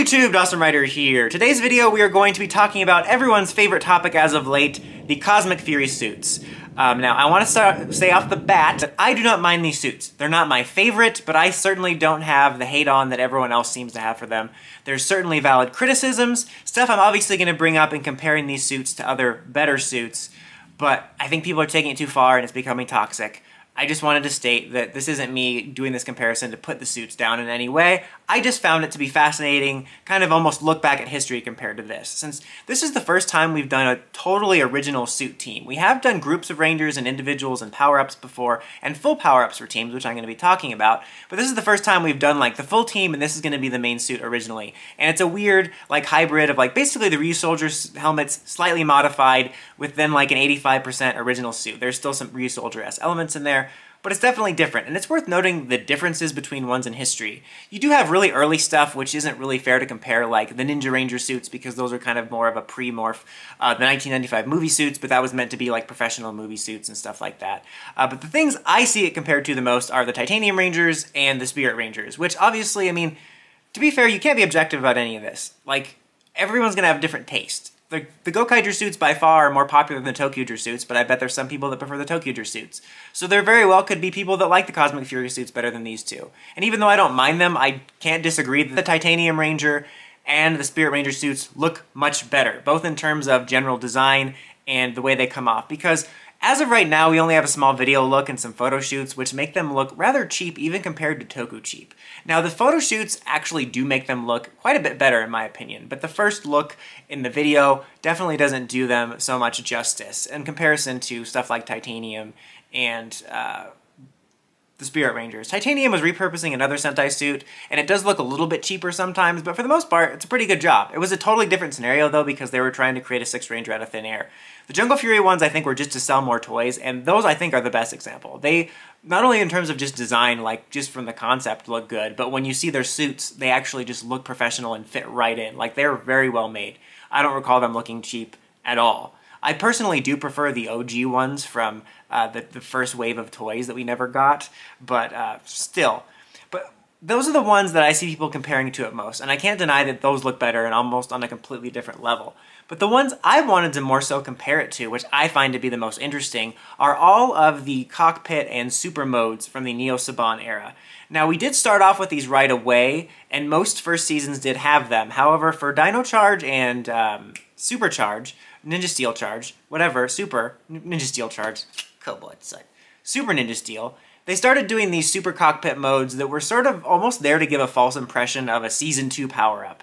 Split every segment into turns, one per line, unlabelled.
YouTube, Dawson Ryder here. Today's video we are going to be talking about everyone's favorite topic as of late, the Cosmic Fury suits. Now I want to say off the bat that I do not mind these suits. They're not my favorite, but I certainly don't have the hate on that everyone else seems to have for them. There's certainly valid criticisms, stuff I'm obviously going to bring up in comparing these suits to other better suits, but I think people are taking it too far and it's becoming toxic. I just wanted to state that this isn't me doing this comparison to put the suits down in any way. I just found it to be fascinating, kind of almost look back at history compared to this. Since this is the first time we've done a totally original suit team. We have done groups of Rangers and individuals and power-ups before, and full power-ups for teams, which I'm going to be talking about. But this is the first time we've done like the full team, and this is going to be the main suit originally. And it's a weird like hybrid of like basically the Ryu Soldier helmets slightly modified with then like an 85% original suit. There's still some Ryu Soldier-esque elements in there, but it's definitely different, and it's worth noting the differences between ones in history. You do have really early stuff, which isn't really fair to compare, like the Ninja Ranger suits, because those are kind of more of a pre-morph. The 1995 movie suits, but that was meant to be like professional movie suits and stuff like that. But the things I see it compared to the most are the Titanium Rangers and the Spirit Rangers, which obviously, I mean, to be fair, you can't be objective about any of this. Like, everyone's gonna have a different taste. The Gokaiger suits by far are more popular than the Tokyuger suits, but I bet there's some people that prefer the Tokyuger suits. So there very well could be people that like the Cosmic Fury suits better than these two. And even though I don't mind them, I can't disagree that the Titanium Ranger and the Spirit Ranger suits look much better, both in terms of general design and the way they come off, because as of right now, we only have a small video look and some photo shoots, which make them look rather cheap even compared to Toku cheap. Now, the photo shoots actually do make them look quite a bit better in my opinion, but the first look in the video definitely doesn't do them so much justice in comparison to stuff like Titanium and the Spirit Rangers. Titanium was repurposing another Sentai suit, and it does look a little bit cheaper sometimes, but for the most part, it's a pretty good job. It was a totally different scenario, though, because they were trying to create a Sixth Ranger out of thin air. The Jungle Fury ones, I think, were just to sell more toys, and those, I think, are the best example. They, not only in terms of just design, like, just from the concept, look good, but when you see their suits, they actually just look professional and fit right in. Like, they're very well made. I don't recall them looking cheap at all. I personally do prefer the OG ones from the first wave of toys that we never got, but still. But those are the ones that I see people comparing to it most, and I can't deny that those look better and almost on a completely different level. But the ones I wanted to more so compare it to, which I find to be the most interesting, are all of the Cockpit and Super modes from the Neo Saban era. Now, we did start off with these right away, and most first seasons did have them. However, for Dino Charge and Supercharge, Ninja Steel Charge, whatever, Ninja Steel Charge, Super Ninja Steel, they started doing these Super Cockpit modes that were sort of almost there to give a false impression of a Season 2 power-up.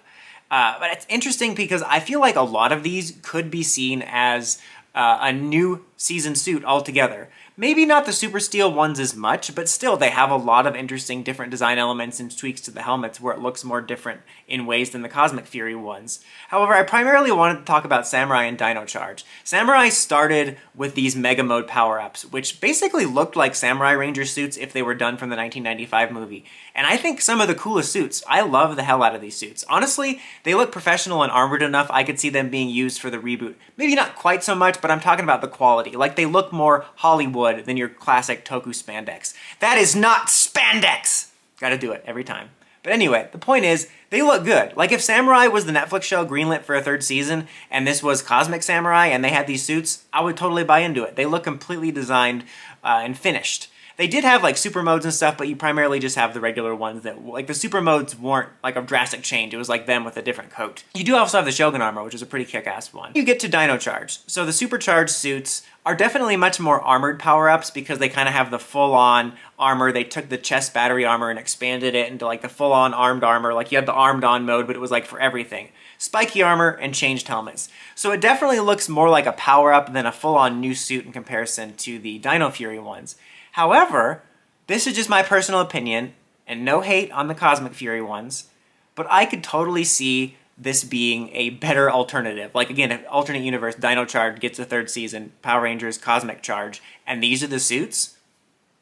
But it's interesting because I feel like a lot of these could be seen as a new season suit altogether. Maybe not the Super Steel ones as much, but still they have a lot of interesting different design elements and tweaks to the helmets where it looks more different in ways than the Cosmic Fury ones. However, I primarily wanted to talk about Samurai and Dino Charge. Samurai started with these Mega Mode power-ups, which basically looked like Samurai Ranger suits if they were done from the 1995 movie. And I think some of the coolest suits. I love the hell out of these suits. Honestly, they look professional and armored enough I could see them being used for the reboot. Maybe not quite so much, but I'm talking about the quality. Like, they look more Hollywood than your classic Toku spandex. That is not spandex! Gotta do it every time. But anyway, the point is, they look good. Like, if Samurai was the Netflix show greenlit for a third season, and this was Cosmic Samurai, and they had these suits, I would totally buy into it. They look completely designed and finished. They did have, like, super modes and stuff, but you primarily just have the regular ones that, like, the super modes weren't, like, a drastic change. It was like them with a different coat. You do also have the Shogun armor, which is a pretty kick-ass one. You get to Dino Charge. So the Supercharged Suits are definitely much more armored power-ups because they kind of have the full-on armor. They took the chest battery armor and expanded it into, like, the full-on armed armor. Like, you had the armed-on mode, but it was, like, for everything. Spiky armor and changed helmets. So it definitely looks more like a power-up than a full-on new suit in comparison to the Dino Fury ones. However, this is just my personal opinion, and no hate on the Cosmic Fury ones, but I could totally see this being a better alternative. Like, again, if alternate universe, Dino Charge gets a third season, Power Rangers, Cosmic Charge, and these are the suits,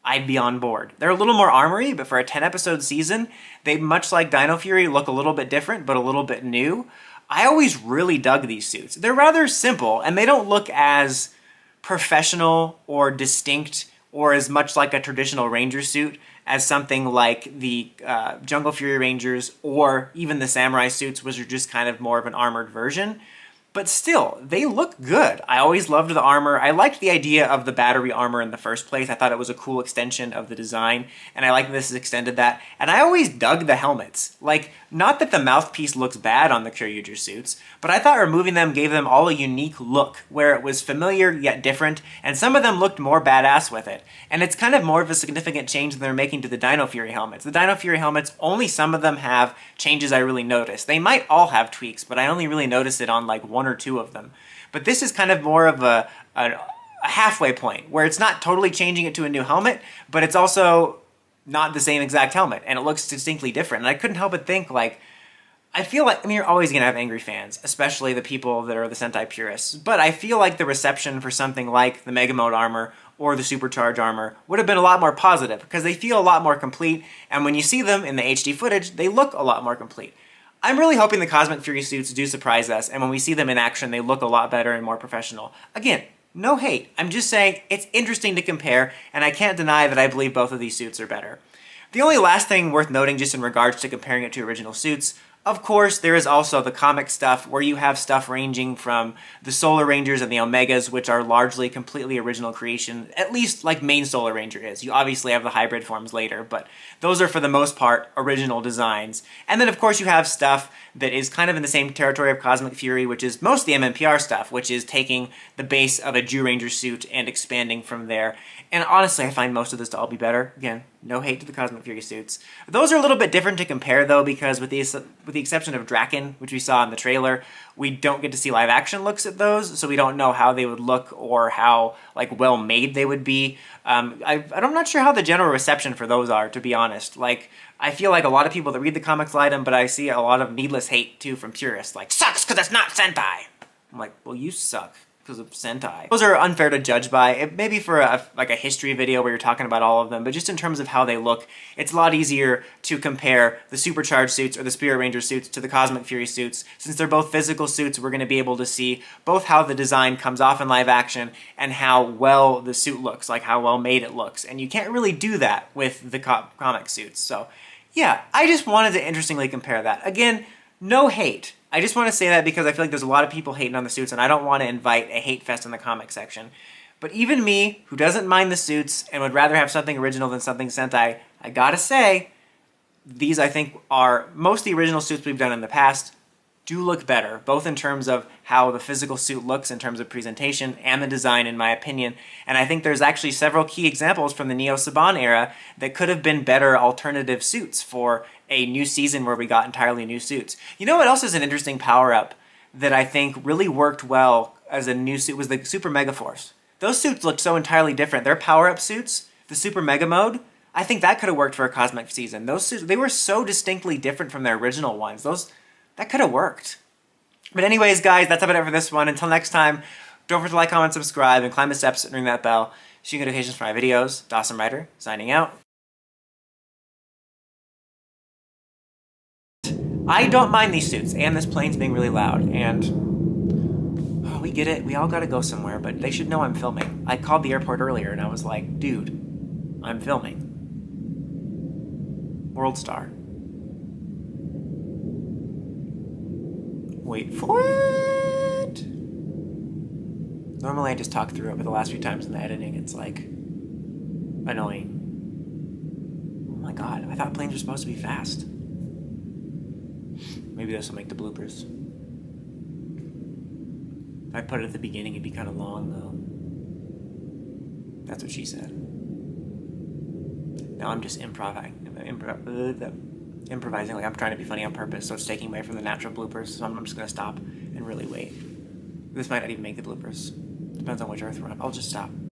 I'd be on board. They're a little more armory, but for a 10-episode season, they, much like Dino Fury, look a little bit different, but a little bit new. I always really dug these suits. They're rather simple, and they don't look as professional or distinct or as much like a traditional Ranger suit as something like the Jungle Fury Rangers or even the Samurai suits, which are just kind of more of an armored version. But still, they look good. I always loved the armor. I liked the idea of the battery armor in the first place. I thought it was a cool extension of the design, and I like this has extended that. And I always dug the helmets. Like, not that the mouthpiece looks bad on the Kyoryuger suits, but I thought removing them gave them all a unique look, where it was familiar yet different, and some of them looked more badass with it. And it's kind of more of a significant change than they're making to the Dino Fury helmets. The Dino Fury helmets, only some of them have changes I really noticed. They might all have tweaks, but I only really noticed it on like one or two of them. But this is kind of more of a halfway point, where it's not totally changing it to a new helmet, but it's also not the same exact helmet, and it looks distinctly different. And I couldn't help but think, like, I feel like, I mean, you're always going to have angry fans, especially the people that are the Sentai purists, but I feel like the reception for something like the Mega Mode armor or the Supercharged armor would have been a lot more positive, because they feel a lot more complete, and when you see them in the HD footage, they look a lot more complete. I'm really hoping the Cosmic Fury suits do surprise us, and when we see them in action, they look a lot better and more professional. Again, no hate. I'm just saying it's interesting to compare, and I can't deny that I believe both of these suits are better. The only last thing worth noting just in regards to comparing it to original suits, of course, there is also the comic stuff, where you have stuff ranging from the Solar Rangers and the Omegas, which are largely completely original creation, at least like main Solar Ranger is. You obviously have the hybrid forms later, but those are for the most part original designs. And then of course you have stuff that is kind of in the same territory of Cosmic Fury, which is most the mmpr stuff, which is taking the base of a Jew-Ranger suit and expanding from there. And honestly, I find most of this to all be better. Again, no hate to the Cosmic Fury suits. Those are a little bit different to compare, though, because with the exception of Draken, which we saw in the trailer, we don't get to see live action looks at those, so we don't know how they would look or how like well made they would be. I'm not sure how the general reception for those are, to be honest. Like, I feel like a lot of people that read the comics like them, but I see a lot of needless hate too from purists, like, sucks because it's not Sentai. I'm like, well, you suck because of Sentai. Those are unfair to judge by. It may be for like a history video where you're talking about all of them, but just in terms of how they look, it's a lot easier to compare the Supercharged suits or the Spirit Ranger suits to the Cosmic Fury suits. Since they're both physical suits, we're going to be able to see both how the design comes off in live action and how well the suit looks, like how well made it looks. And you can't really do that with the comic suits. So yeah, I just wanted to interestingly compare that. Again, no hate. I just want to say that because I feel like there's a lot of people hating on the suits, and I don't want to invite a hate fest in the comic section. But even me, who doesn't mind the suits and would rather have something original than something Sentai, I gotta say, these I think are, most of the original suits we've done in the past do look better, both in terms of how the physical suit looks in terms of presentation and the design, in my opinion. And I think there's actually several key examples from the Neo Saban era that could have been better alternative suits for a new season where we got entirely new suits. You know what else is an interesting power-up that I think really worked well as a new suit was the Super Mega Force. Those suits look so entirely different. Their power-up suits, the Super Mega Mode, I think that could have worked for a Cosmic season. Those suits, they were so distinctly different from their original ones. That could have worked. But anyways, guys, that's about it for this one. Until next time, don't forget to like, comment, subscribe, and climb the steps and ring that bell so you get notifications for my videos. Dawson Ryder, signing out. I don't mind these suits, and this plane's being really loud, and oh, we get it. We all gotta go somewhere, but they should know I'm filming. I called the airport earlier, and I was like, dude, I'm filming. World Star. Wait for it! Normally I just talk through it, but the last few times in the editing, it's like annoying. Oh my god, I thought planes were supposed to be fast. Maybe this will make the bloopers. If I put it at the beginning, it'd be kind of long, though. That's what she said. Now I'm just improvising like I'm trying to be funny on purpose, so it's taking away from the natural bloopers, so I'm just going to stop and really wait. This might not even make the bloopers. Depends on which Earth we're on. I'll just stop.